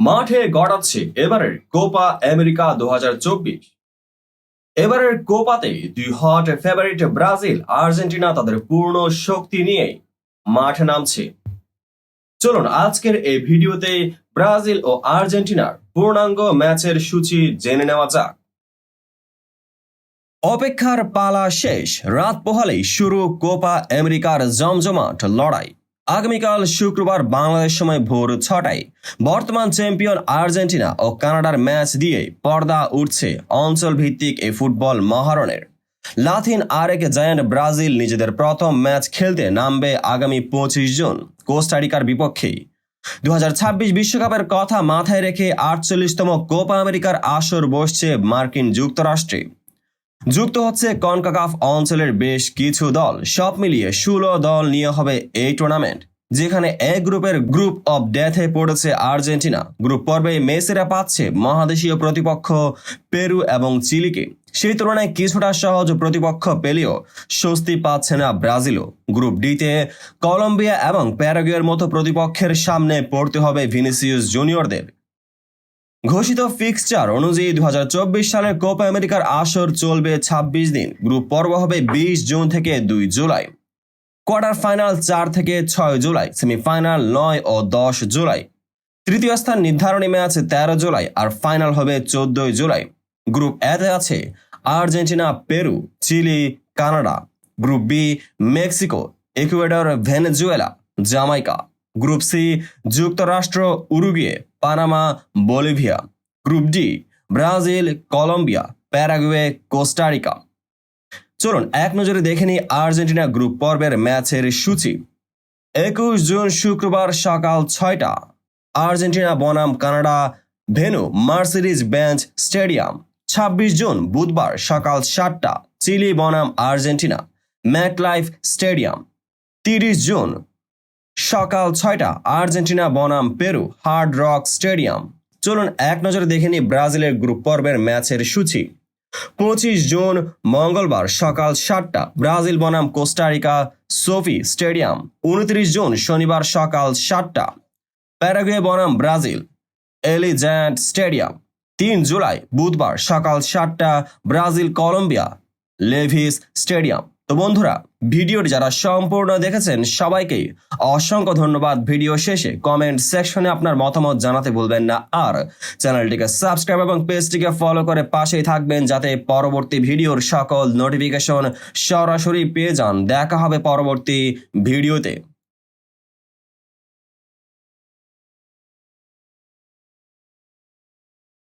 মাঠে গড়াচ্ছে এবারের কোপা আমেরিকা 2024। এবারের কোপাতে দুই হট ফেভারিট ব্রাজিল আর্জেন্টিনা তাদের পূর্ণ শক্তি নিয়ে মাঠে নামছে। চলুন আজকের এই ভিডিওতে ব্রাজিল ও আর্জেন্টিনার পূর্ণাঙ্গ ম্যাচের সূচি জেনে নেওয়া যাক। অপেক্ষার পালা শেষ, রাত পোহালেই শুরু কোপা আমেরিকার জমজমাট লড়াই। আগামীকাল শুক্রবার বাংলাদেশ সময় ভোর 6টায় বর্তমান চ্যাম্পিয়ন আর্জেন্টিনা ও কানাডার ম্যাচ দিয়ে পর্দা উঠছে অঞ্চল ভিত্তিক এই ফুটবল মহারণের। লাতিন আরেক জায়ান্ট ব্রাজিল নিজেদের প্রথম ম্যাচ খেলতে নামবে আগামী 25 জুন কোস্টারিকার বিপক্ষে। 2026 বিশ্বকাপের কথা মাথায় রেখে 48তম কোপা আমেরিকার আসর বসছে মার্কিন যুক্তরাষ্ট্রে। যুক্ত হচ্ছে কনকাকাফ অঞ্চলের বেশ কিছু দল, সব মিলিয়ে 16 দল নিয়ে হবে এই টুর্নামেন্ট, যেখানে এ গ্রুপের গ্রুপ অব ডেথে পড়েছে আর্জেন্টিনা। গ্রুপ পর্বে মেসিরা পাচ্ছে মহাদেশীয় প্রতিপক্ষ পেরু এবং চিলিকে। সেই তুলনায় কিছুটা সহজ প্রতিপক্ষ পেলেও স্বস্তি পাচ্ছে না ব্রাজিলও। গ্রুপ ডিতে কলম্বিয়া এবং প্যারাগুয়ের মতো প্রতিপক্ষের সামনে পড়তে হবে ভিনিসিয়াস জুনিয়রদের। ঘোষিত ফিক্সচার অনুযায়ী 2024 সালের কোপা আমেরিকার আসর চলবে 26 দিন। গ্রুপ পর্ব হবে 20 জুন থেকে 2 জুলাই, কোয়ার্টার ফাইনাল 4 থেকে 6 জুলাই, সেমিফাইনাল 9 ও 10 জুলাই, তৃতীয় স্থান নির্ধারণী ম্যাচ 13 জুলাই আর ফাইনাল হবে 14 জুলাই। গ্রুপ এতে আছে Argentina, Peru, Chile, Canada. Group B Mexico, Ecuador, Venezuela, Jamaica. Group C যুক্তরাষ্ট্র, Uruguay, Panama, Bolivia. Group D Brazil, Colombia, Paraguay, Costa Rica. চলুন এক নজরে দেখে নিই আর্জেন্টিনা গ্রুপ পর্বের ম্যাচের সূচি। 21 জুন শুক্রবার সকাল 6টা আর্জেন্টিনা বনাম Canada, venue Mercedes bench stadium. 26 June বুধবার সকাল 7টা চিলি বনাম আর্জেন্টিনা, ম্যাকলাইফ স্টেডিয়াম। 30 জুন সকাল 6টা আর্জেন্টিনা বনাম পেরু, হার্ড রক স্টেডিয়াম। চলুন এক নজরে দেখে নিই ব্রাজিলের গ্রুপ পর্বের ম্যাচের সূচি। 25 জুন মঙ্গলবার সকাল 7টা ব্রাজিল বনাম কোস্টারিকা, সোফি স্টেডিয়াম। 29 জুন শনিবার সকাল 7টা প্যারাগুয়ে বনাম ব্রাজিল, এলিজান্ট স্টেডিয়াম। 3 জুলাই বুধবার সকাল 7টা ব্রাজিল কলম্বিয়া, লেভিস স্টেডিয়াম। তো বন্ধুরা, ভিডিওটি যারা সম্পূর্ণ দেখেছেন সবাইকেই অসংখ্য ধন্যবাদ। ভিডিও শেষে কমেন্ট সেকশনে আপনার মতামত জানাতে ভুলবেন না, আর চ্যানেলটিকে সাবস্ক্রাইব এবং পেজটিকে ফলো করে পাশেই থাকবেন যাতে পরবর্তী ভিডিওর সকল নোটিফিকেশন সরাসরি পেয়ে যান। দেখা হবে পরবর্তী ভিডিওতে।